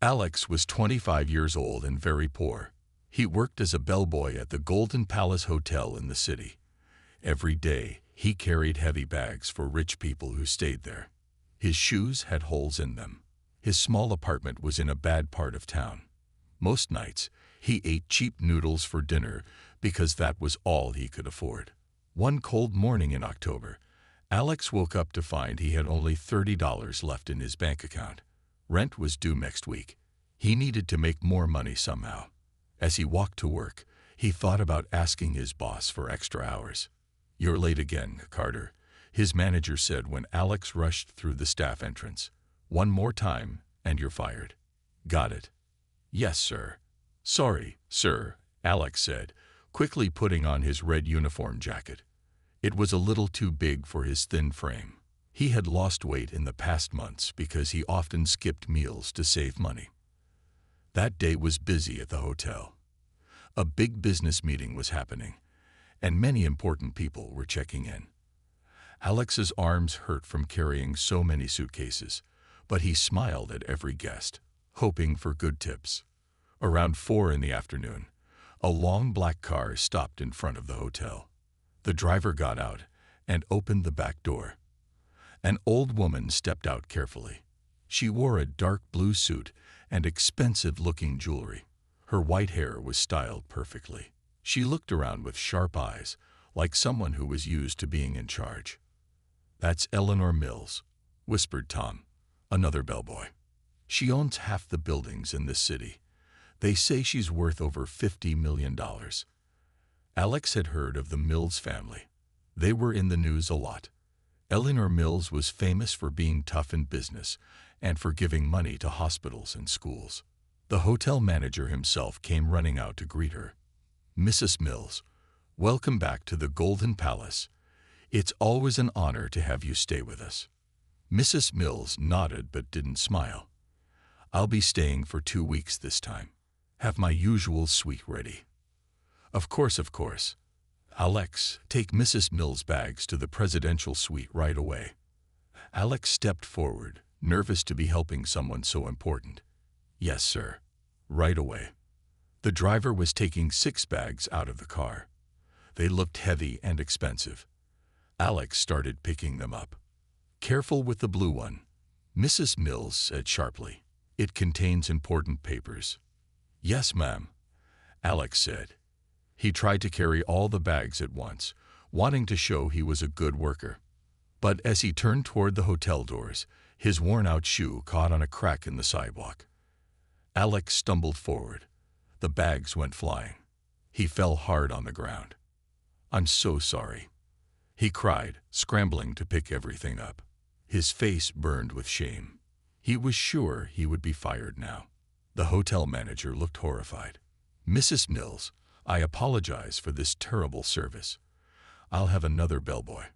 Alex was 25 years old and very poor. He worked as a bellboy at the Golden Palace Hotel in the city. Every day, he carried heavy bags for rich people who stayed there. His shoes had holes in them. His small apartment was in a bad part of town. Most nights, he ate cheap noodles for dinner because that was all he could afford. One cold morning in October, Alex woke up to find he had only $30 left in his bank account. Rent was due next week. He needed to make more money somehow. As he walked to work, he thought about asking his boss for extra hours. "You're late again, Carter," his manager said when Alex rushed through the staff entrance. "One more time, and you're fired." "Got it." "Yes, sir." "Sorry, sir," Alex said, quickly putting on his red uniform jacket. It was a little too big for his thin frame. He had lost weight in the past months because he often skipped meals to save money. That day was busy at the hotel. A big business meeting was happening, and many important people were checking in. Alex's arms hurt from carrying so many suitcases, but he smiled at every guest, hoping for good tips. Around 4 in the afternoon, a long black car stopped in front of the hotel. The driver got out and opened the back door. An old woman stepped out carefully. She wore a dark blue suit and expensive-looking jewelry. Her white hair was styled perfectly. She looked around with sharp eyes, like someone who was used to being in charge. "That's Eleanor Mills," whispered Tom, another bellboy. "She owns half the buildings in this city. They say she's worth over $50 million. Alex had heard of the Mills family. They were in the news a lot. Eleanor Mills was famous for being tough in business and for giving money to hospitals and schools. The hotel manager himself came running out to greet her. "Mrs. Mills, welcome back to the Golden Palace. It's always an honor to have you stay with us." Mrs. Mills nodded but didn't smile. "I'll be staying for 2 weeks this time. Have my usual suite ready." Of course. "Alex, take Mrs. Mills' bags to the presidential suite right away." Alex stepped forward, nervous to be helping someone so important. "Yes, sir. Right away." The driver was taking 6 bags out of the car. They looked heavy and expensive. Alex started picking them up. "Careful with the blue one," Mrs. Mills said sharply. "It contains important papers." "Yes, ma'am," Alex said. He tried to carry all the bags at once, wanting to show he was a good worker. But as he turned toward the hotel doors, his worn-out shoe caught on a crack in the sidewalk. Alex stumbled forward. The bags went flying. He fell hard on the ground. "I'm so sorry," he cried, scrambling to pick everything up. His face burned with shame. He was sure he would be fired now. The hotel manager looked horrified. "Mrs. Mills, I apologize for this terrible service. I'll have another bellboy."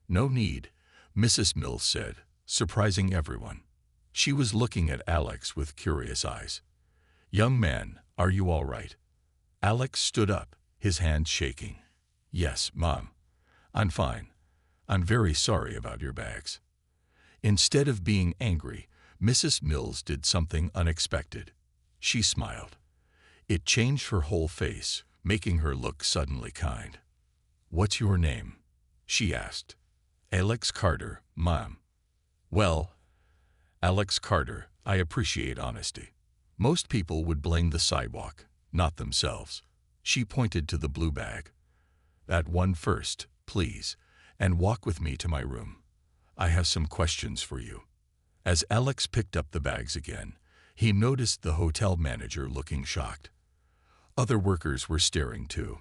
"No need," Mrs. Mills said, surprising everyone. She was looking at Alex with curious eyes. "Young man, are you all right?" Alex stood up, his hands shaking. "Yes, Mom. I'm fine. I'm very sorry about your bags." Instead of being angry, Mrs. Mills did something unexpected. She smiled. It changed her whole face, making her look suddenly kind. "What's your name?" she asked. "Alex Carter, Mom." "Well, Alex Carter, I appreciate honesty." Most people would blame the sidewalk, not themselves. She pointed to the blue bag. "That one first, please, and walk with me to my room. I have some questions for you." As Alex picked up the bags again, he noticed the hotel manager looking shocked. Other workers were staring too.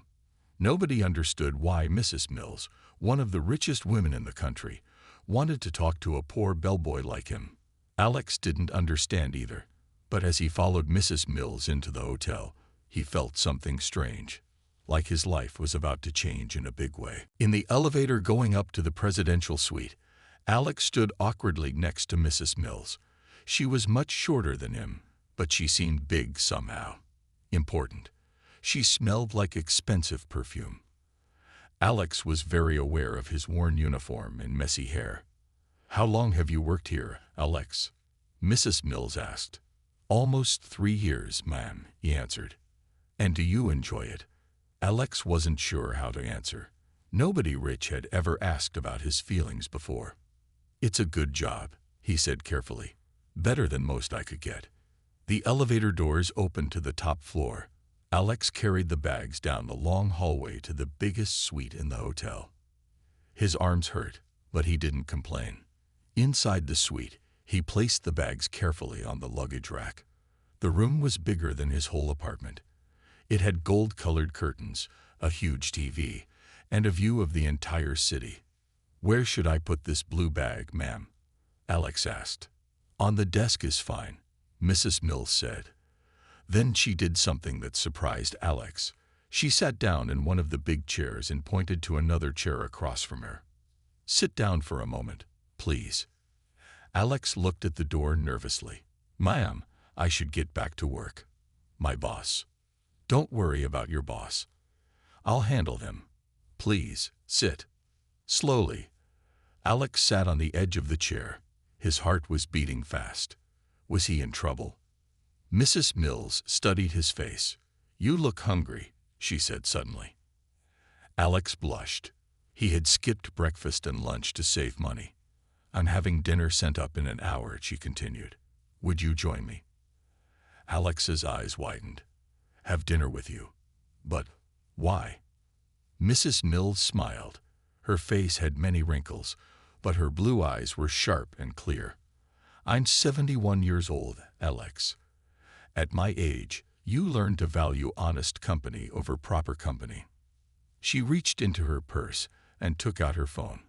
Nobody understood why Mrs. Mills, one of the richest women in the country, wanted to talk to a poor bellboy like him. Alex didn't understand either, but as he followed Mrs. Mills into the hotel, he felt something strange, like his life was about to change in a big way. In the elevator going up to the presidential suite, Alex stood awkwardly next to Mrs. Mills. She was much shorter than him, but she seemed big somehow. Important. She smelled like expensive perfume. Alex was very aware of his worn uniform and messy hair. "How long have you worked here, Alex?" Mrs. Mills asked. Almost 3 years, ma'am, he answered. And do you enjoy it? Alex wasn't sure how to answer. Nobody rich had ever asked about his feelings before. It's a good job, he said carefully. Better than most I could get. The elevator doors opened to the top floor. Alex carried the bags down the long hallway to the biggest suite in the hotel. His arms hurt, but he didn't complain. Inside the suite, he placed the bags carefully on the luggage rack. The room was bigger than his whole apartment. It had gold-colored curtains, a huge TV, and a view of the entire city. Where should I put this blue bag, ma'am? Alex asked. On the desk is fine, Mrs. Mills said. Then she did something that surprised Alex. She sat down in one of the big chairs and pointed to another chair across from her. Sit down for a moment, please. Alex looked at the door nervously. Ma'am, I should get back to work. My boss. Don't worry about your boss. I'll handle them. Please, sit. Slowly. Alex sat on the edge of the chair. His heart was beating fast. Was he in trouble? Mrs. Mills studied his face. You look hungry, she said suddenly. Alex blushed. He had skipped breakfast and lunch to save money. I'm having dinner sent up in an hour, she continued. Would you join me? Alex's eyes widened. Have dinner with you. But why? Mrs. Mills smiled. Her face had many wrinkles, but her blue eyes were sharp and clear. I'm 71 years old, Alex. At my age, you learn to value honest company over proper company. She reached into her purse and took out her phone.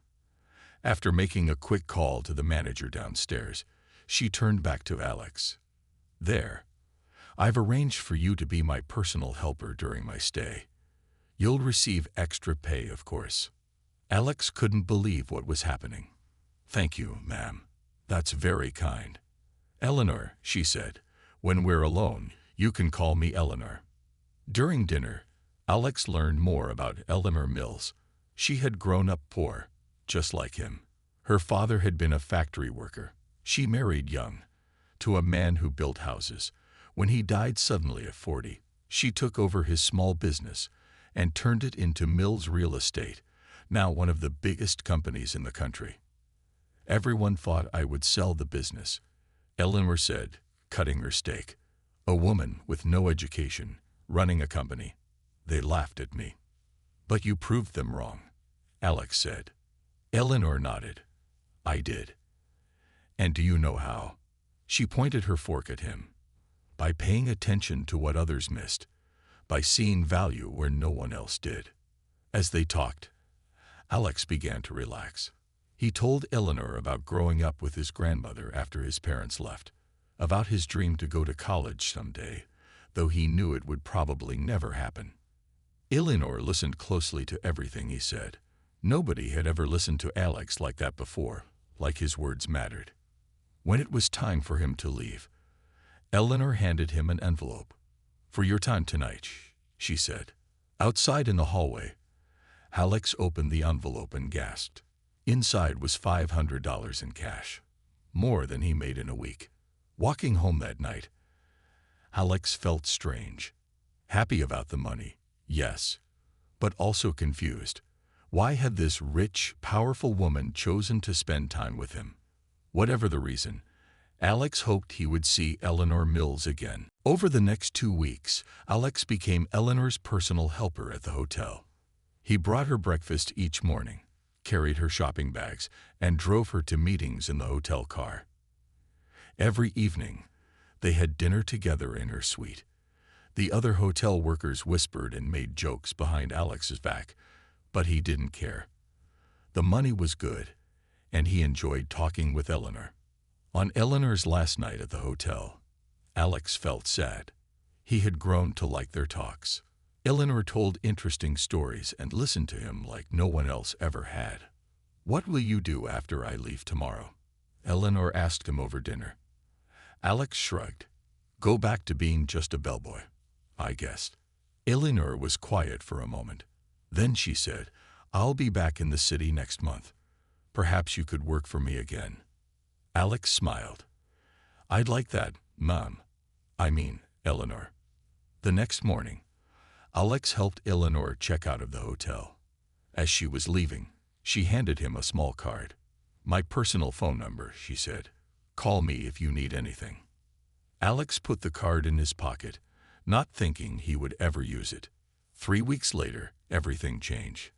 After making a quick call to the manager downstairs, she turned back to Alex. There. I've arranged for you to be my personal helper during my stay. You'll receive extra pay, of course. Alex couldn't believe what was happening. Thank you, ma'am. That's very kind. Eleanor, she said, when we're alone, you can call me Eleanor. During dinner, Alex learned more about Eleanor Mills. She had grown up poor, just like him. Her father had been a factory worker. She married young, to a man who built houses. When he died suddenly at 40, she took over his small business and turned it into Mills Real Estate, now one of the biggest companies in the country. Everyone thought I would sell the business, Eleanor said, cutting her steak. A woman with no education, running a company. They laughed at me. But you proved them wrong, Alex said. Eleanor nodded. I did. And do you know how? She pointed her fork at him. By paying attention to what others missed, by seeing value where no one else did. As they talked, Alex began to relax. He told Eleanor about growing up with his grandmother after his parents left, about his dream to go to college someday, though he knew it would probably never happen. Eleanor listened closely to everything he said. Nobody had ever listened to Alex like that before, like his words mattered. When it was time for him to leave, Eleanor handed him an envelope. For your time tonight, she said. Outside in the hallway, Alex opened the envelope and gasped. Inside was $500 in cash, more than he made in a week. Walking home that night, Alex felt strange. Happy about the money, yes, but also confused. Why had this rich, powerful woman chosen to spend time with him? Whatever the reason, Alex hoped he would see Eleanor Mills again. Over the next 2 weeks, Alex became Eleanor's personal helper at the hotel. He brought her breakfast each morning, carried her shopping bags, and drove her to meetings in the hotel car. Every evening, they had dinner together in her suite. The other hotel workers whispered and made jokes behind Alex's back, but he didn't care. The money was good, and he enjoyed talking with Eleanor. On Eleanor's last night at the hotel, Alex felt sad. He had grown to like their talks. Eleanor told interesting stories and listened to him like no one else ever had. What will you do after I leave tomorrow? Eleanor asked him over dinner. Alex shrugged. Go back to being just a bellboy, I guessed. Eleanor was quiet for a moment. Then she said, I'll be back in the city next month. Perhaps you could work for me again. Alex smiled. I'd like that, Mom. Eleanor. The next morning, Alex helped Eleanor check out of the hotel. As she was leaving, she handed him a small card. "My personal phone number," she said. "Call me if you need anything." Alex put the card in his pocket, not thinking he would ever use it. 3 weeks later, everything changed.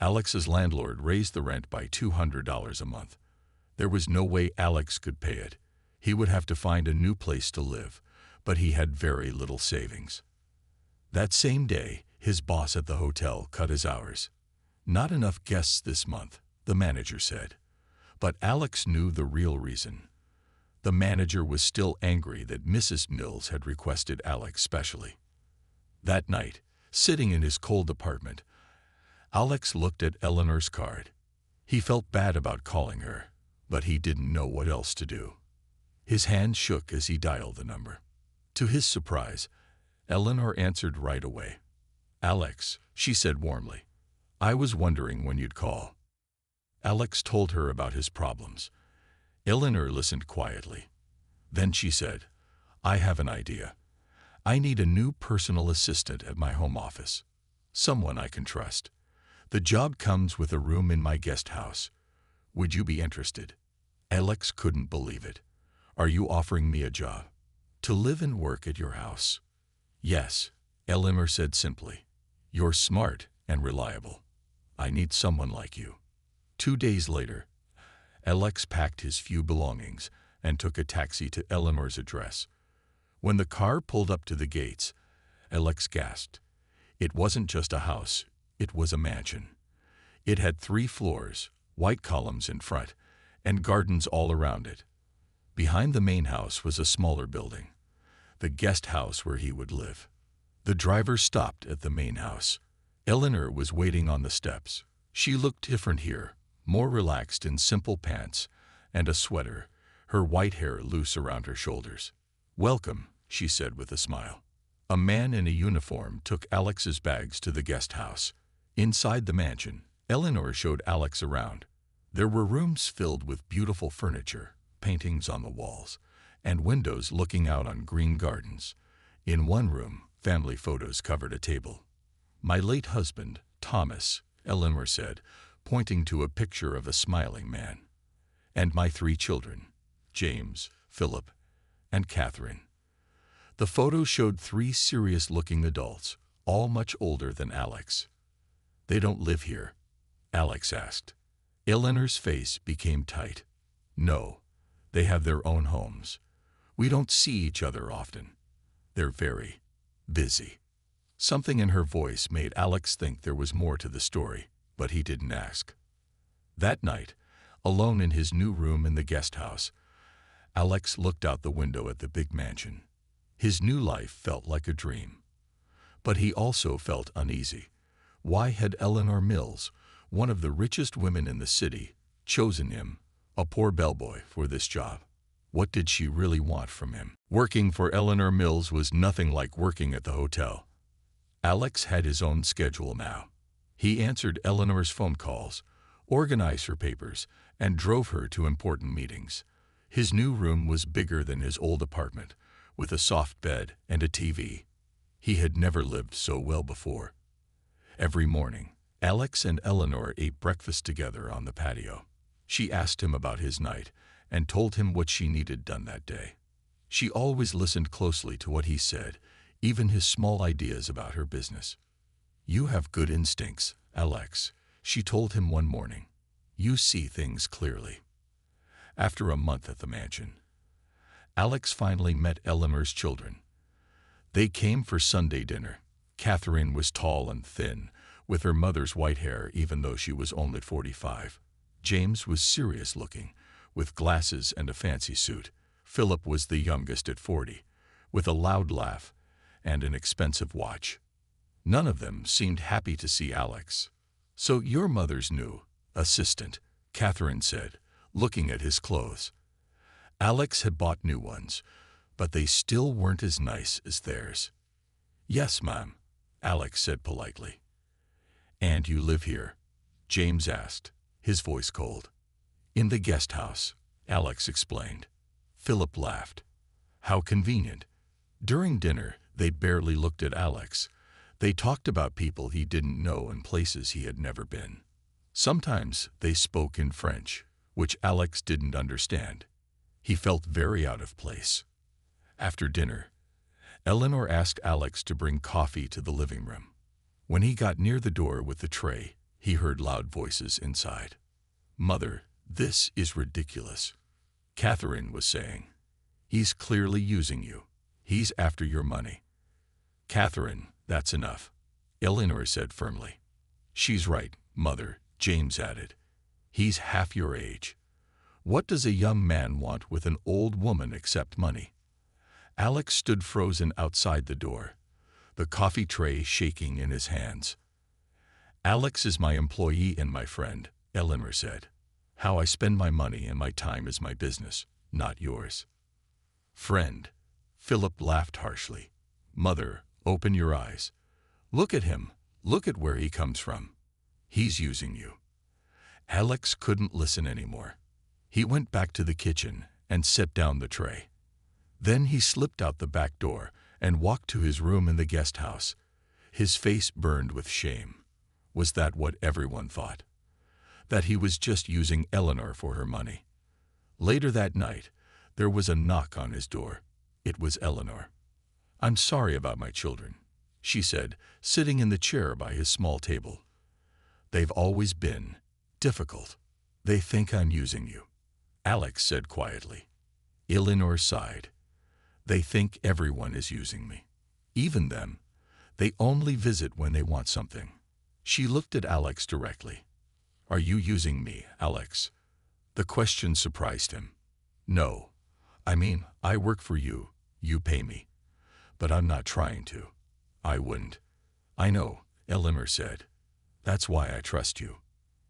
Alex's landlord raised the rent by $200 a month. There was no way Alex could pay it. He would have to find a new place to live, but he had very little savings. That same day, his boss at the hotel cut his hours. "Not enough guests this month," the manager said. But Alex knew the real reason. The manager was still angry that Mrs. Mills had requested Alex specially. That night, sitting in his cold apartment, Alex looked at Eleanor's card. He felt bad about calling her, but he didn't know what else to do. His hand shook as he dialed the number. To his surprise, Eleanor answered right away. "Alex," she said warmly, "I was wondering when you'd call." Alex told her about his problems. Eleanor listened quietly. Then she said, "I have an idea. I need a new personal assistant at my home office. Someone I can trust. The job comes with a room in my guest house. Would you be interested?" Alex couldn't believe it. "Are you offering me a job? To live and work at your house?" "Yes," Eleanor said simply. "You're smart and reliable. I need someone like you." 2 days later, Alex packed his few belongings and took a taxi to Eleanor's address. When the car pulled up to the gates, Alex gasped. It wasn't just a house, it was a mansion. It had 3 floors, white columns in front, and gardens all around it. Behind the main house was a smaller building, the guest house where he would live. The driver stopped at the main house. Eleanor was waiting on the steps. She looked different here, more relaxed in simple pants and a sweater, her white hair loose around her shoulders. "Welcome," she said with a smile. A man in a uniform took Alex's bags to the guest house. Inside the mansion, Eleanor showed Alex around. There were rooms filled with beautiful furniture, paintings on the walls, and windows looking out on green gardens. In one room, family photos covered a table. "My late husband, Thomas," Eleanor said, pointing to a picture of a smiling man. "And my 3 children, James, Philip, and Catherine." The photo showed 3 serious-looking adults, all much older than Alex. "They don't live here?" Alex asked. Eleanor's face became tight. "No, they have their own homes. We don't see each other often. They're very busy." Something in her voice made Alex think there was more to the story, but he didn't ask. That night, alone in his new room in the guest house, Alex looked out the window at the big mansion. His new life felt like a dream. But he also felt uneasy. Why had Eleanor Mills, one of the richest women in the city, chosen him, a poor bellboy, for this job? What did she really want from him? Working for Eleanor Mills was nothing like working at the hotel. Alex had his own schedule now. He answered Eleanor's phone calls, organized her papers, and drove her to important meetings. His new room was bigger than his old apartment, with a soft bed and a TV. He had never lived so well before. Every morning, Alex and Eleanor ate breakfast together on the patio. She asked him about his night and told him what she needed done that day. She always listened closely to what he said, even his small ideas about her business. "You have good instincts, Alex," she told him one morning. "You see things clearly." After a month at the mansion, Alex finally met Eleanor's children. They came for Sunday dinner. Catherine was tall and thin, with her mother's white hair even though she was only 45. James was serious-looking, with glasses and a fancy suit. Philip was the youngest at 40, with a loud laugh and an expensive watch. None of them seemed happy to see Alex. "So your mother's new assistant," Catherine said, looking at his clothes. Alex had bought new ones, but they still weren't as nice as theirs. "Yes, ma'am," Alex said politely. "And you live here?" James asked, his voice cold. "In the guest house," Alex explained. Philip laughed. "How convenient." During dinner, they barely looked at Alex. They talked about people he didn't know and places he had never been. Sometimes they spoke in French, which Alex didn't understand. He felt very out of place. After dinner, Eleanor asked Alex to bring coffee to the living room. When he got near the door with the tray, he heard loud voices inside. "Mother, this is ridiculous," Catherine was saying. "He's clearly using you. He's after your money." "Catherine, that's enough," Eleanor said firmly. "She's right, Mother," James added. "He's half your age. What does a young man want with an old woman except money?" Alex stood frozen outside the door, the coffee tray shaking in his hands. "Alex is my employee and my friend," Eleanor said. "How I spend my money and my time is my business, not yours." "Friend," Philip laughed harshly. "Mother, open your eyes. Look at him. Look at where he comes from. He's using you." Alex couldn't listen anymore. He went back to the kitchen and set down the tray. Then he slipped out the back door and walked to his room in the guest house. His face burned with shame. Was that what everyone thought? That he was just using Eleanor for her money? Later that night, there was a knock on his door. It was Eleanor. "I'm sorry about my children," she said, sitting in the chair by his small table. "They've always been difficult. They think I'm using you," Alex said quietly. Eleanor sighed. "They think everyone is using me. Even them. They only visit when they want something." She looked at Alex directly. "Are you using me, Alex?" The question surprised him. "No. I mean, I work for you. You pay me. But I'm not trying to. I wouldn't." "I know," Eleanor said. "That's why I trust you.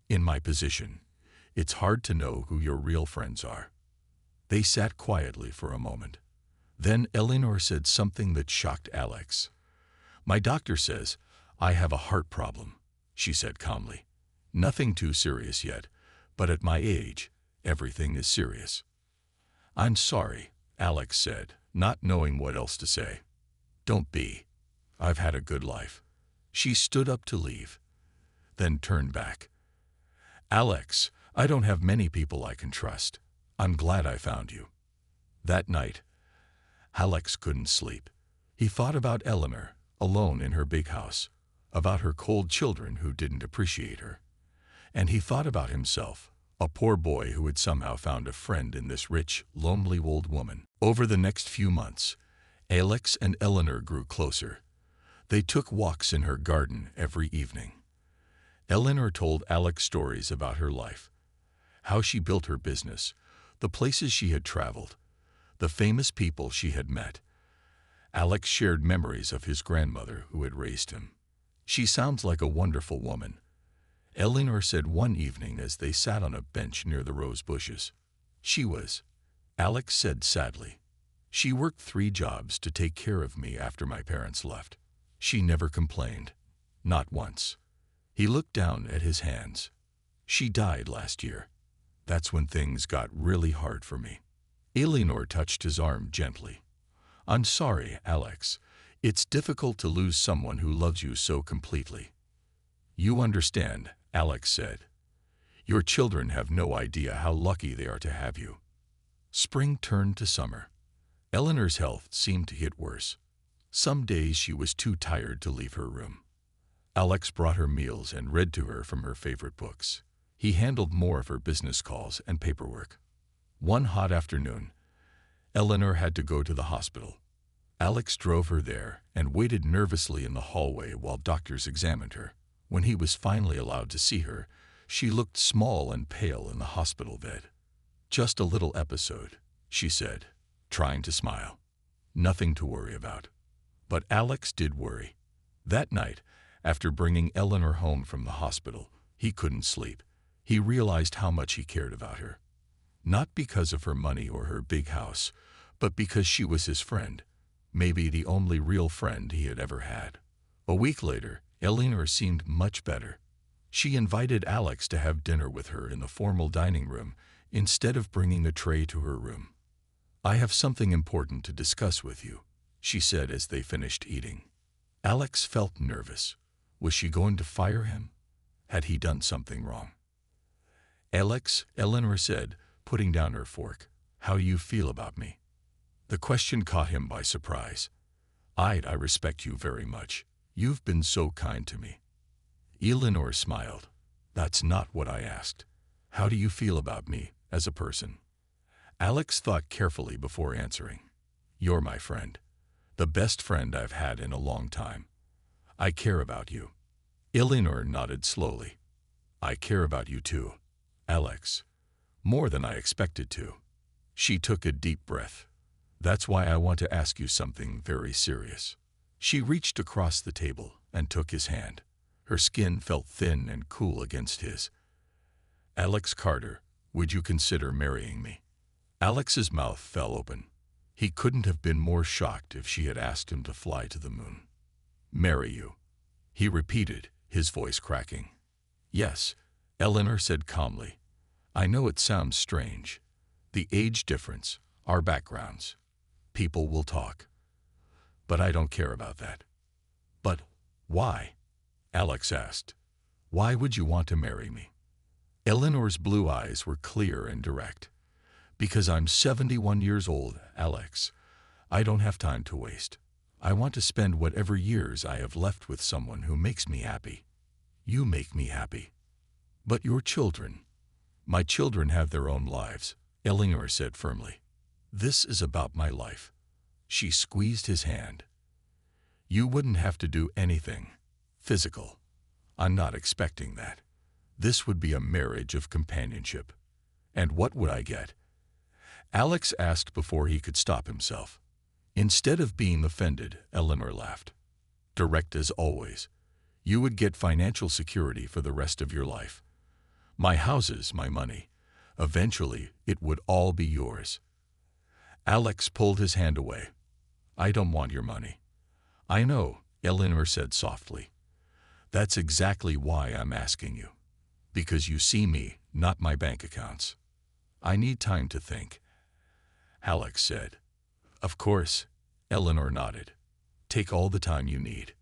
In my position, it's hard to know who your real friends are." They sat quietly for a moment. Then Eleanor said something that shocked Alex. "My doctor says I have a heart problem," she said calmly. "Nothing too serious yet, but at my age, everything is serious." "I'm sorry," Alex said, not knowing what else to say. "Don't be. I've had a good life." She stood up to leave, then turned back. "Alex, I don't have many people I can trust. I'm glad I found you." That night, Alex couldn't sleep. He thought about Eleanor, alone in her big house, about her cold children who didn't appreciate her. And he thought about himself, a poor boy who had somehow found a friend in this rich, lonely old woman. Over the next few months, Alex and Eleanor grew closer. They took walks in her garden every evening. Eleanor told Alex stories about her life, how she built her business, the places she had traveled, the famous people she had met. Alex shared memories of his grandmother who had raised him. "She sounds like a wonderful woman," Eleanor said one evening as they sat on a bench near the rose bushes. "She was," Alex said sadly. "She worked 3 jobs to take care of me after my parents left. She never complained. Not once." He looked down at his hands. "She died last year. That's when things got really hard for me." Eleanor touched his arm gently. "I'm sorry, Alex. It's difficult to lose someone who loves you so completely." "You understand," Alex said. "Your children have no idea how lucky they are to have you." Spring turned to summer. Eleanor's health seemed to get worse. Some days she was too tired to leave her room. Alex brought her meals and read to her from her favorite books. He handled more of her business calls and paperwork. One hot afternoon, Eleanor had to go to the hospital. Alex drove her there and waited nervously in the hallway while doctors examined her. When he was finally allowed to see her, she looked small and pale in the hospital bed. "Just a little episode," she said, trying to smile. "Nothing to worry about." But Alex did worry. That night, after bringing Eleanor home from the hospital, he couldn't sleep. He realized how much he cared about her. Not because of her money or her big house, but because she was his friend, maybe the only real friend he had ever had. A week later, Eleanor seemed much better. She invited Alex to have dinner with her in the formal dining room instead of bringing a tray to her room. "I have something important to discuss with you," she said as they finished eating. Alex felt nervous. Was she going to fire him? Had he done something wrong? Alex, Eleanor said, putting down her fork. How do you feel about me? The question caught him by surprise. I respect you very much. You've been so kind to me. Eleanor smiled. That's not what I asked. How do you feel about me as a person? Alex thought carefully before answering. You're my friend. The best friend I've had in a long time. I care about you. Eleanor nodded slowly. I care about you too, Alex. More than I expected to. She took a deep breath. That's why I want to ask you something very serious. She reached across the table and took his hand. Her skin felt thin and cool against his. Alex Carter, would you consider marrying me? Alex's mouth fell open. He couldn't have been more shocked if she had asked him to fly to the moon. Marry you, he repeated, his voice cracking. Yes, Eleanor said calmly. I know it sounds strange. The age difference, our backgrounds. People will talk. But I don't care about that. But why? Alex asked. Why would you want to marry me? Eleanor's blue eyes were clear and direct. Because I'm 71 years old, Alex. I don't have time to waste. I want to spend whatever years I have left with someone who makes me happy. You make me happy. But your children. My children have their own lives, Eleanor said firmly. This is about my life. She squeezed his hand. You wouldn't have to do anything physical. I'm not expecting that. This would be a marriage of companionship. And what would I get? Alex asked before he could stop himself. Instead of being offended, Eleanor laughed. Direct as always. You would get financial security for the rest of your life. My houses, my money. Eventually, it would all be yours. Alex pulled his hand away. I don't want your money. I know, Eleanor said softly. That's exactly why I'm asking you. Because you see me, not my bank accounts. I need time to think. Alex said. Of course, Eleanor nodded. Take all the time you need.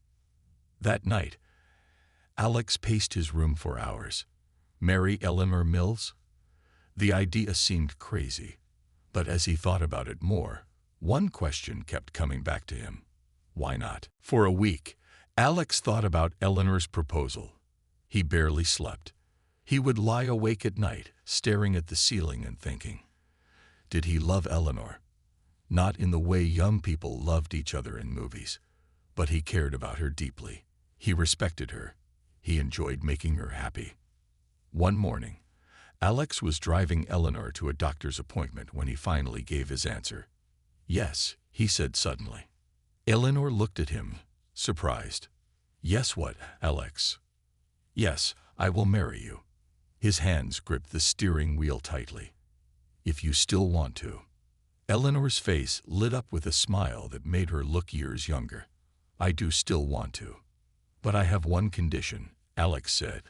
That night, Alex paced his room for hours. Marry Eleanor Mills? The idea seemed crazy, but as he thought about it more, one question kept coming back to him. Why not? For a week, Alex thought about Eleanor's proposal. He barely slept. He would lie awake at night, staring at the ceiling and thinking. Did he love Eleanor? Not in the way young people loved each other in movies, but he cared about her deeply. He respected her. He enjoyed making her happy. One morning, Alex was driving Eleanor to a doctor's appointment when he finally gave his answer. Yes, he said suddenly. Eleanor looked at him, surprised. Yes, what, Alex? Yes, I will marry you. His hands gripped the steering wheel tightly. If you still want to. Eleanor's face lit up with a smile that made her look years younger. I do still want to. But I have one condition, Alex said.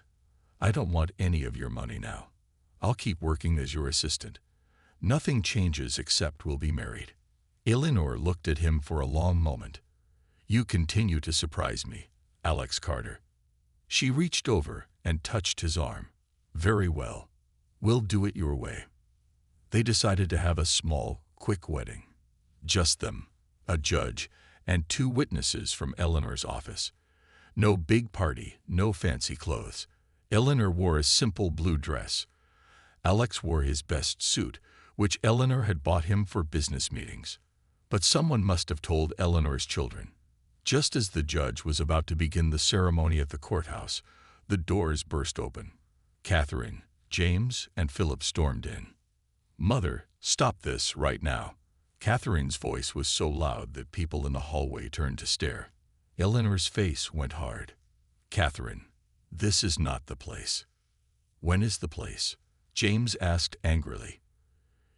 I don't want any of your money now. I'll keep working as your assistant. Nothing changes except we'll be married. Eleanor looked at him for a long moment. You continue to surprise me, Alex Carter. She reached over and touched his arm. Very well. We'll do it your way. They decided to have a small, quick wedding. Just them, a judge, and 2 witnesses from Eleanor's office. No big party, no fancy clothes. Eleanor wore a simple blue dress. Alex wore his best suit, which Eleanor had bought him for business meetings. But someone must have told Eleanor's children. Just as the judge was about to begin the ceremony at the courthouse, the doors burst open. Catherine, James, and Philip stormed in. Mother, stop this right now. Catherine's voice was so loud that people in the hallway turned to stare. Eleanor's face went hard. Catherine, this is not the place. When is the place? James asked angrily.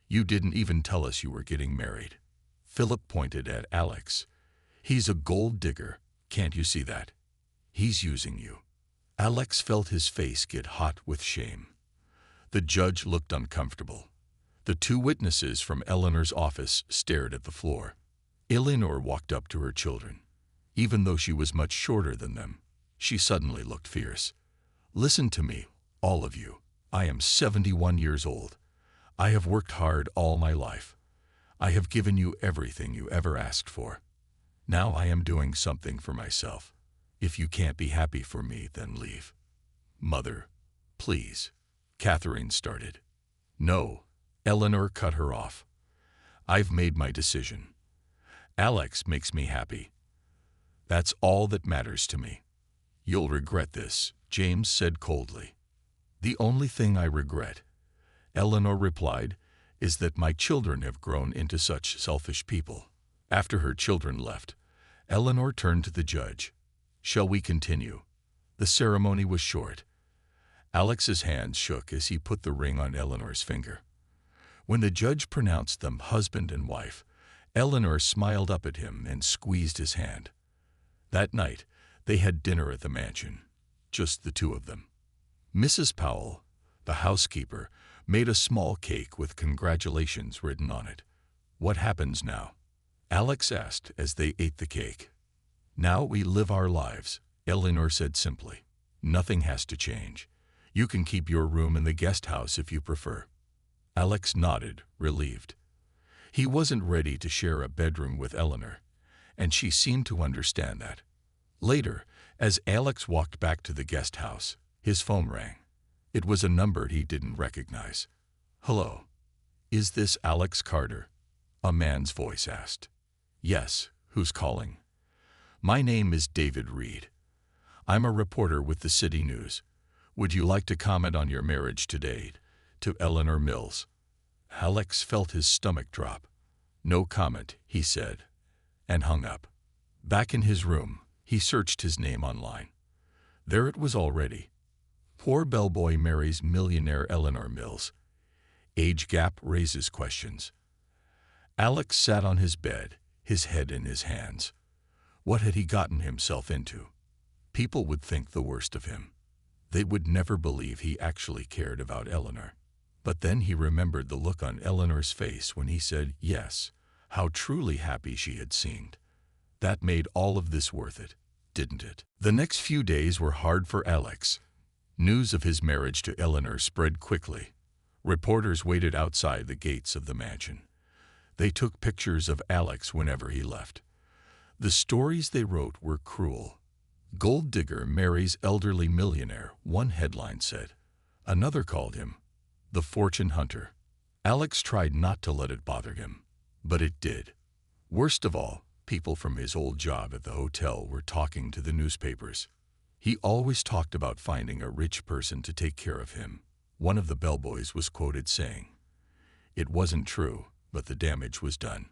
You didn't even tell us you were getting married. Philip pointed at Alex. He's a gold digger, can't you see that? He's using you. Alex felt his face get hot with shame. The judge looked uncomfortable. The 2 witnesses from Eleanor's office stared at the floor. Eleanor walked up to her children. Even though she was much shorter than them, she suddenly looked fierce. Listen to me, all of you. I am 71 years old. I have worked hard all my life. I have given you everything you ever asked for. Now I am doing something for myself. If you can't be happy for me, then leave. Mother, please. Catherine started. No, Eleanor cut her off. I've made my decision. Alex makes me happy. That's all that matters to me. You'll regret this, James said coldly. The only thing I regret, Eleanor replied, is that my children have grown into such selfish people. After her children left, Eleanor turned to the judge. Shall we continue? The ceremony was short. Alex's hands shook as he put the ring on Eleanor's finger. When the judge pronounced them husband and wife, Eleanor smiled up at him and squeezed his hand. That night, they had dinner at the mansion, just the two of them. Mrs. Powell, the housekeeper, made a small cake with congratulations written on it. What happens now? Alex asked as they ate the cake. Now we live our lives, Eleanor said simply. Nothing has to change. You can keep your room in the guest house if you prefer. Alex nodded, relieved. He wasn't ready to share a bedroom with Eleanor, and she seemed to understand that. Later, as Alex walked back to the guest house, his phone rang. It was a number he didn't recognize. Hello. Is this Alex Carter? A man's voice asked. Yes, who's calling? My name is David Reed. I'm a reporter with the City News. Would you like to comment on your marriage today? To Eleanor Mills. Alex felt his stomach drop. No comment, he said, and hung up. Back in his room, he searched his name online. There it was already. Poor bellboy marries millionaire Eleanor Mills. Age gap raises questions. Alex sat on his bed, his head in his hands. What had he gotten himself into? People would think the worst of him. They would never believe he actually cared about Eleanor. But then he remembered the look on Eleanor's face when he said yes, how truly happy she had seemed. That made all of this worth it, didn't it? The next few days were hard for Alex. News of his marriage to Eleanor spread quickly. Reporters waited outside the gates of the mansion. They took pictures of Alex whenever he left. The stories they wrote were cruel. Gold digger marries elderly millionaire, one headline said. Another called him the fortune hunter. Alex tried not to let it bother him, but it did. Worst of all, people from his old job at the hotel were talking to the newspapers. He always talked about finding a rich person to take care of him. One of the bellboys was quoted saying, "It wasn't true, but the damage was done."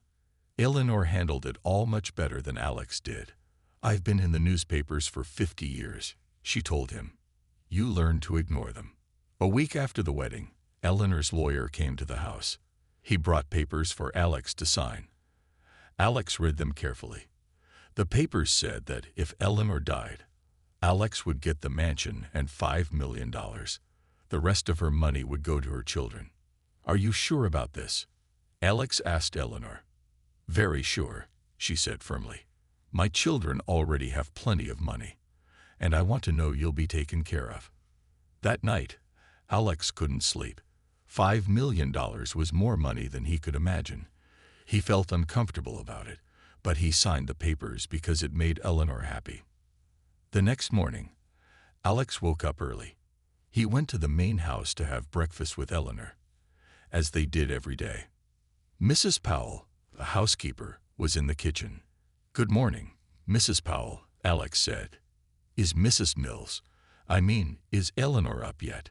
Eleanor handled it all much better than Alex did. I've been in the newspapers for 50 years, she told him. You learn to ignore them. A week after the wedding, Eleanor's lawyer came to the house. He brought papers for Alex to sign. Alex read them carefully. The papers said that if Eleanor died, Alex would get the mansion and $5 million. The rest of her money would go to her children. Are you sure about this? Alex asked Eleanor. Very sure, she said firmly. My children already have plenty of money, and I want to know you'll be taken care of. That night, Alex couldn't sleep. $5 million was more money than he could imagine. He felt uncomfortable about it, but he signed the papers because it made Eleanor happy. The next morning, Alex woke up early. He went to the main house to have breakfast with Eleanor, as they did every day. Mrs. Powell, the housekeeper, was in the kitchen. Good morning, Mrs. Powell, Alex said. Is Mrs. Mills, is Eleanor up yet?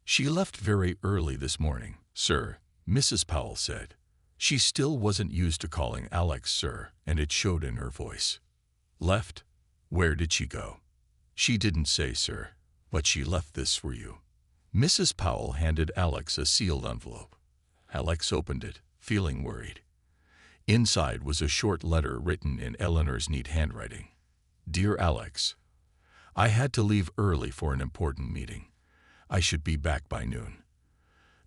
She left very early this morning, sir, Mrs. Powell said. She still wasn't used to calling Alex sir, and it showed in her voice. Left? Where did she go? She didn't say, sir, but she left this for you. Mrs. Powell handed Alex a sealed envelope. Alex opened it, feeling worried. Inside was a short letter written in Eleanor's neat handwriting. Dear Alex, I had to leave early for an important meeting. I should be back by noon.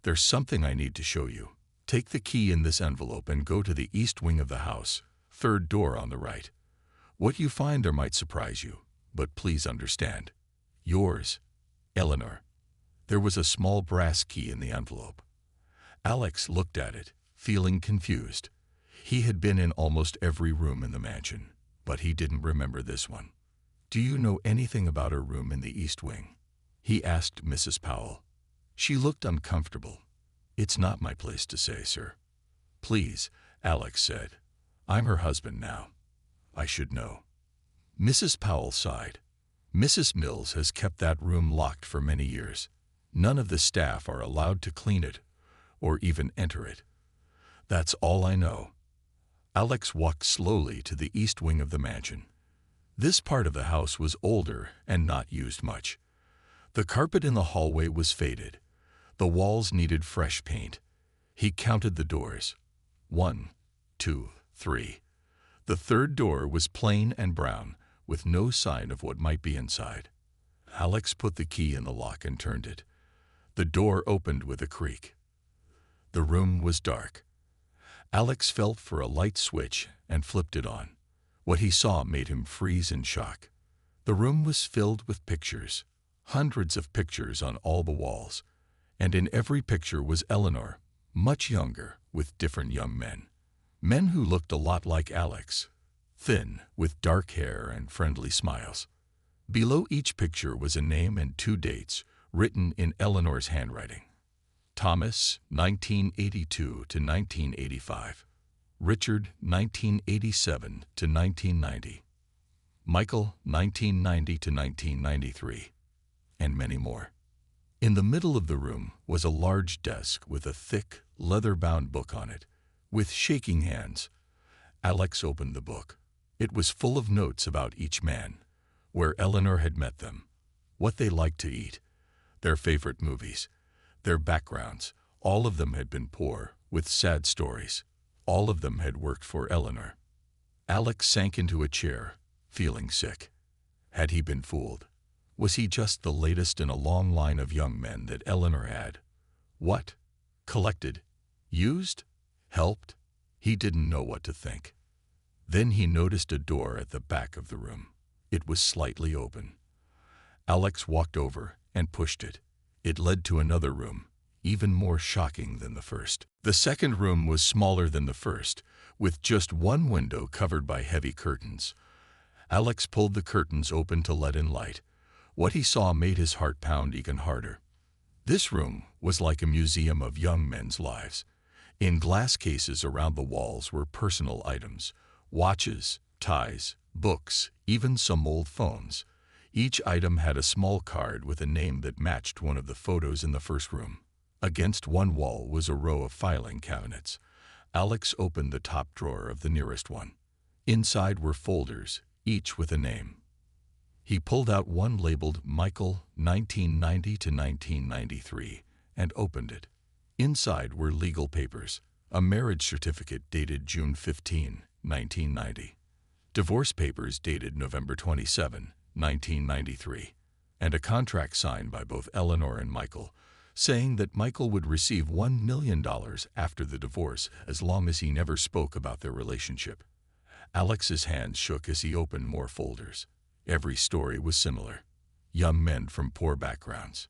There's something I need to show you. Take the key in this envelope and go to the east wing of the house. third door on the right. What you find there might surprise you, but please understand. Yours, Eleanor. There was a small brass key in the envelope. Alex looked at it, feeling confused. He had been in almost every room in the mansion, but he didn't remember this one. "Do you know anything about a room in the East Wing?" he asked Mrs. Powell. She looked uncomfortable. "It's not my place to say, sir." "Please," Alex said. "I'm her husband now. I should know." Mrs. Powell sighed. "Mrs. Mills has kept that room locked for many years. None of the staff are allowed to clean it or even enter it. That's all I know." Alex walked slowly to the east wing of the mansion. This part of the house was older and not used much. The carpet in the hallway was faded. The walls needed fresh paint. He counted the doors. 1, 2, 3. The third door was plain and brown, with no sign of what might be inside. Alex put the key in the lock and turned it. The door opened with a creak. The room was dark. Alex felt for a light switch and flipped it on. What he saw made him freeze in shock. The room was filled with pictures, hundreds of pictures on all the walls, and in every picture was Eleanor, much younger, with different young men. Men who looked a lot like Alex, thin, with dark hair and friendly smiles. Below each picture was a name and 2 dates, written in Eleanor's handwriting. Thomas, 1982 to 1985. Richard, 1987 to 1990. Michael, 1990 to 1993. And many more. In the middle of the room was a large desk with a thick, leather-bound book on it. With shaking hands, Alex opened the book. It was full of notes about each man, where Eleanor had met them, what they liked to eat, their favorite movies, their backgrounds. All of them had been poor, with sad stories. All of them had worked for Eleanor. Alex sank into a chair, feeling sick. Had he been fooled? Was he just the latest in a long line of young men that Eleanor had? What? Collected? Used? Helped? He didn't know what to think. Then he noticed a door at the back of the room. It was slightly open. Alex walked over and pushed it. It led to another room, even more shocking than the first. The second room was smaller than the first, with just one window covered by heavy curtains. Alex pulled the curtains open to let in light. What he saw made his heart pound even harder. This room was like a museum of young men's lives. In glass cases around the walls were personal items, watches, ties, books, even some old phones. Each item had a small card with a name that matched one of the photos in the first room. Against one wall was a row of filing cabinets. Alex opened the top drawer of the nearest one. Inside were folders, each with a name. He pulled out one labeled Michael, 1990 to 1993, and opened it. Inside were legal papers, a marriage certificate dated June 15, 1990, divorce papers dated November 27, 1993, and a contract signed by both Eleanor and Michael, saying that Michael would receive $1 million after the divorce as long as he never spoke about their relationship. Alex's hands shook as he opened more folders. Every story was similar. Young men from poor backgrounds.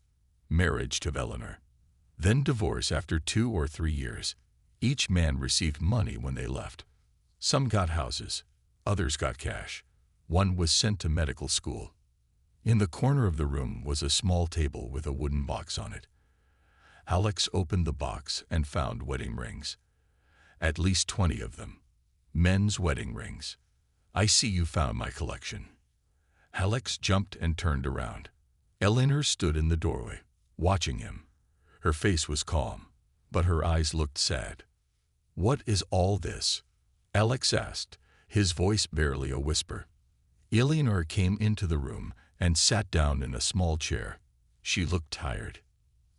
Marriage to Eleanor. Then divorce after 2 or 3 years. Each man received money when they left. Some got houses. Others got cash. One was sent to medical school. In the corner of the room was a small table with a wooden box on it. Alex opened the box and found wedding rings. At least 20 of them. Men's wedding rings. "I see you found my collection." Alex jumped and turned around. Eleanor stood in the doorway, watching him. Her face was calm, but her eyes looked sad. "What is all this?" Alex asked, his voice barely a whisper. Eleanor came into the room and sat down in a small chair. She looked tired.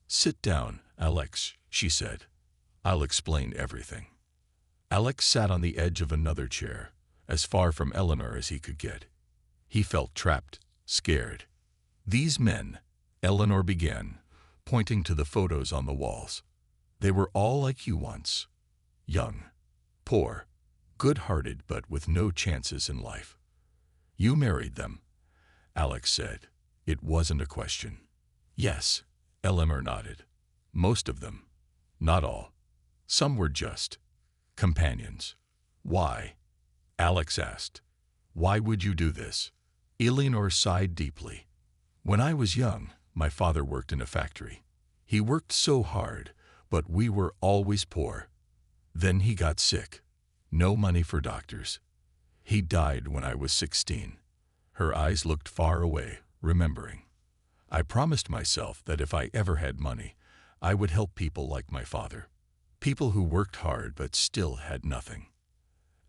"Sit down, Alex," she said. "I'll explain everything." Alex sat on the edge of another chair, as far from Eleanor as he could get. He felt trapped, scared. "These men," Eleanor began, pointing to the photos on the walls. "They were all like you once. Young, poor, good-hearted but with no chances in life. You married them, Alex said. It wasn't a question. Yes, Eleanor nodded. Most of them. Not all. Some were just companions. Why? Alex asked. Why would you do this? Eleanor sighed deeply. When I was young, my father worked in a factory. He worked so hard, but we were always poor. Then he got sick. No money for doctors. He died when I was 16. Her eyes looked far away, remembering. I promised myself that if I ever had money, I would help people like my father. People who worked hard but still had nothing.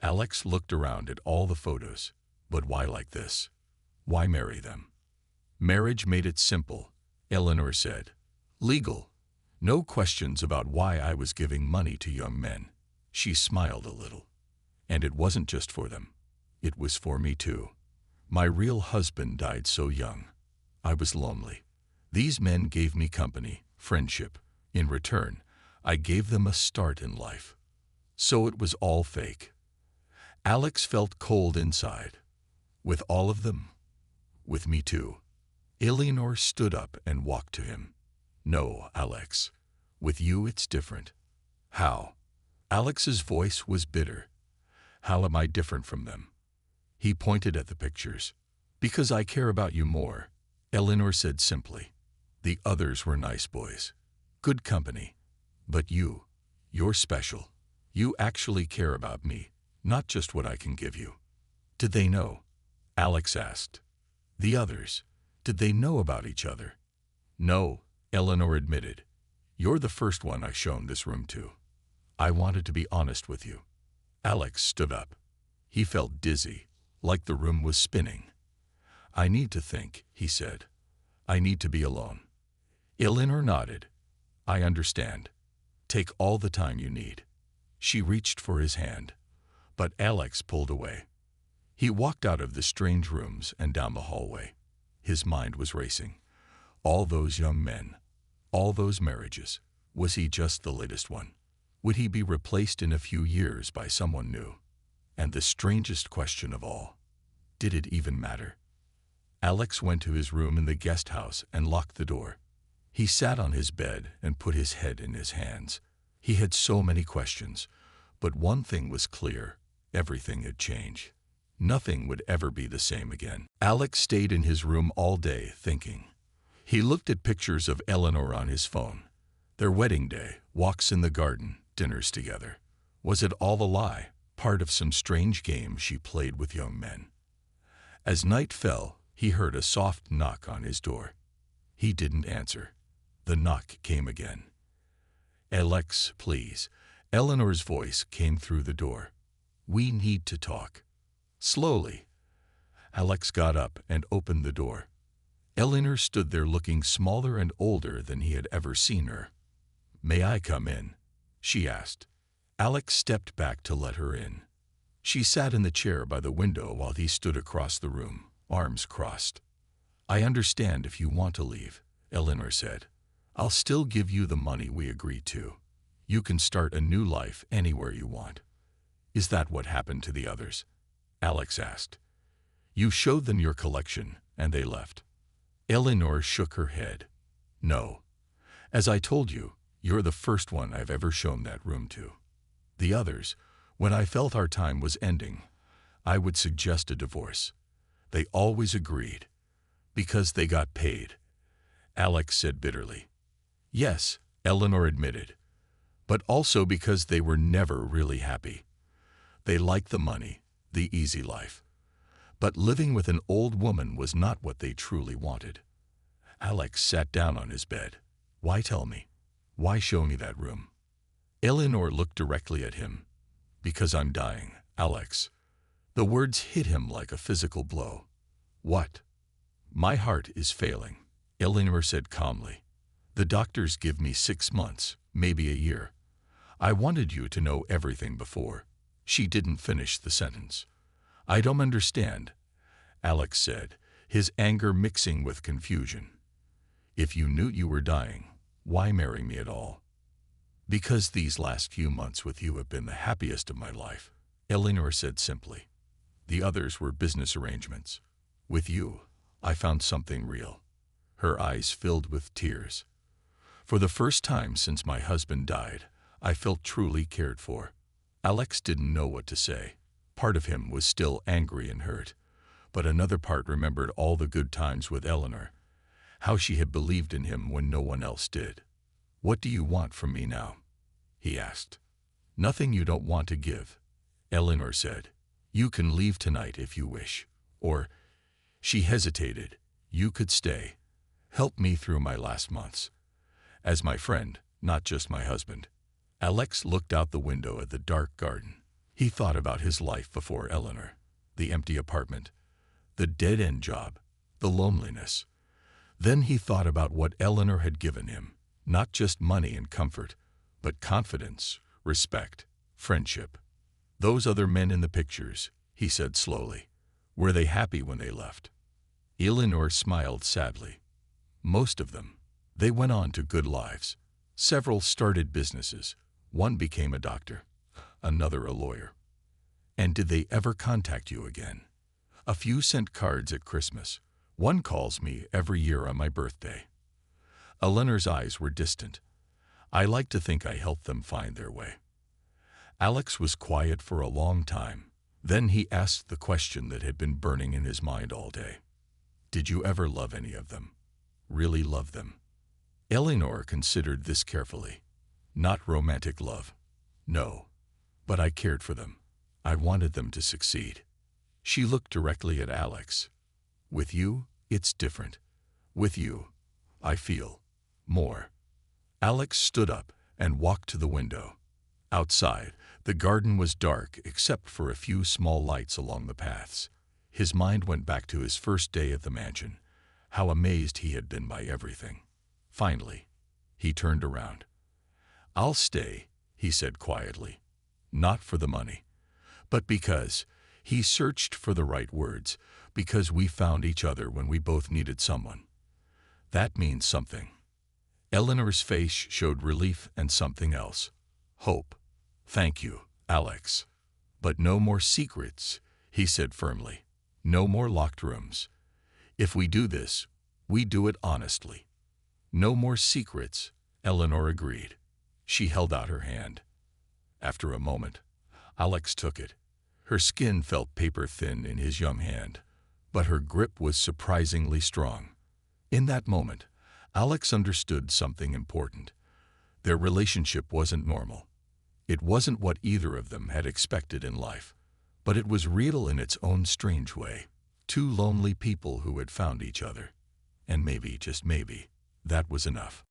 Alex looked around at all the photos. But why like this? Why marry them? Marriage made it simple, Eleanor said. Legal. No questions about why I was giving money to young men. She smiled a little. And it wasn't just for them. It was for me too. My real husband died so young. I was lonely. These men gave me company, friendship. In return, I gave them a start in life. So it was all fake. Alex felt cold inside. With all of them? With me too. Eleanor stood up and walked to him. No, Alex. With you it's different. How? Alex's voice was bitter. How am I different from them? He pointed at the pictures. Because I care about you more, Eleanor said simply. The others were nice boys. Good company. But you're special. You actually care about me, not just what I can give you. Did they know? Alex asked. The others, did they know about each other? No, Eleanor admitted. You're the first one I shown this room to. I wanted to be honest with you. Alex stood up. He felt dizzy, like the room was spinning. I need to think, he said. I need to be alone. Eleanor nodded. I understand. Take all the time you need. She reached for his hand, but Alex pulled away. He walked out of the strange rooms and down the hallway. His mind was racing. All those young men, all those marriages. Was he just the latest one? Would he be replaced in a few years by someone new? And the strangest question of all, did it even matter? Alex went to his room in the guest house and locked the door. He sat on his bed and put his head in his hands. He had so many questions, but one thing was clear. Everything had changed. Nothing would ever be the same again. Alex stayed in his room all day, thinking. He looked at pictures of Eleanor on his phone. Their wedding day, walks in the garden, dinners together. Was it all a lie, part of some strange game she played with young men? As night fell, he heard a soft knock on his door. He didn't answer. The knock came again. Alex, please. Eleanor's voice came through the door. We need to talk. Slowly. Alex got up and opened the door. Eleanor stood there looking smaller and older than he had ever seen her. May I come in? She asked. Alex stepped back to let her in. She sat in the chair by the window while he stood across the room, arms crossed. I understand if you want to leave, Eleanor said. I'll still give you the money we agreed to. You can start a new life anywhere you want. Is that what happened to the others? Alex asked. You showed them your collection, and they left. Eleanor shook her head. No. As I told you, you're the first one I've ever shown that room to. The others, when I felt our time was ending, I would suggest a divorce. They always agreed. Because they got paid. Alex said bitterly. Yes, Eleanor admitted. But also because they were never really happy. They liked the money, the easy life. But living with an old woman was not what they truly wanted. Alex sat down on his bed. Why tell me? Why show me that room? Eleanor looked directly at him. Because I'm dying, Alex. The words hit him like a physical blow. What? My heart is failing, Eleanor said calmly. The doctors give me 6 months, maybe a year. I wanted you to know everything before. She didn't finish the sentence. I don't understand, Alex said, his anger mixing with confusion. If you knew you were dying, why marry me at all? Because these last few months with you have been the happiest of my life, Eleanor said simply. The others were business arrangements. With you, I found something real. Her eyes filled with tears. For the first time since my husband died, I felt truly cared for. Alex didn't know what to say. Part of him was still angry and hurt, but another part remembered all the good times with Eleanor, how she had believed in him when no one else did. What do you want from me now? He asked. Nothing you don't want to give, Eleanor said. You can leave tonight if you wish. Or, she hesitated, you could stay. Help me through my last months. As my friend, not just my husband. Alex looked out the window at the dark garden. He thought about his life before Eleanor, the empty apartment, the dead-end job, the loneliness. Then he thought about what Eleanor had given him, not just money and comfort, but confidence, respect, friendship. Those other men in the pictures, he said slowly, were they happy when they left? Eleanor smiled sadly. Most of them. They went on to good lives. Several started businesses. One became a doctor, another a lawyer. And did they ever contact you again? A few sent cards at Christmas. One calls me every year on my birthday. Eleanor's eyes were distant. I like to think I helped them find their way. Alex was quiet for a long time. Then he asked the question that had been burning in his mind all day. Did you ever love any of them? Really love them? Eleanor considered this carefully. Not romantic love. No. But I cared for them. I wanted them to succeed. She looked directly at Alex. With you, it's different. With you, I feel more. Alex stood up and walked to the window. Outside, the garden was dark except for a few small lights along the paths. His mind went back to his first day at the mansion, how amazed he had been by everything. Finally, he turned around. I'll stay, he said quietly. Not for the money, but because he searched for the right words, because we found each other when we both needed someone. That means something. Eleanor's face showed relief and something else. Hope. Thank you, Alex. But no more secrets, he said firmly. No more locked rooms. If we do this, we do it honestly. No more secrets, Eleanor agreed. She held out her hand. After a moment, Alex took it. Her skin felt paper-thin in his young hand, but her grip was surprisingly strong. In that moment, Alex understood something important. Their relationship wasn't normal. It wasn't what either of them had expected in life, but it was real in its own strange way. Two lonely people who had found each other. And maybe, just maybe, that was enough.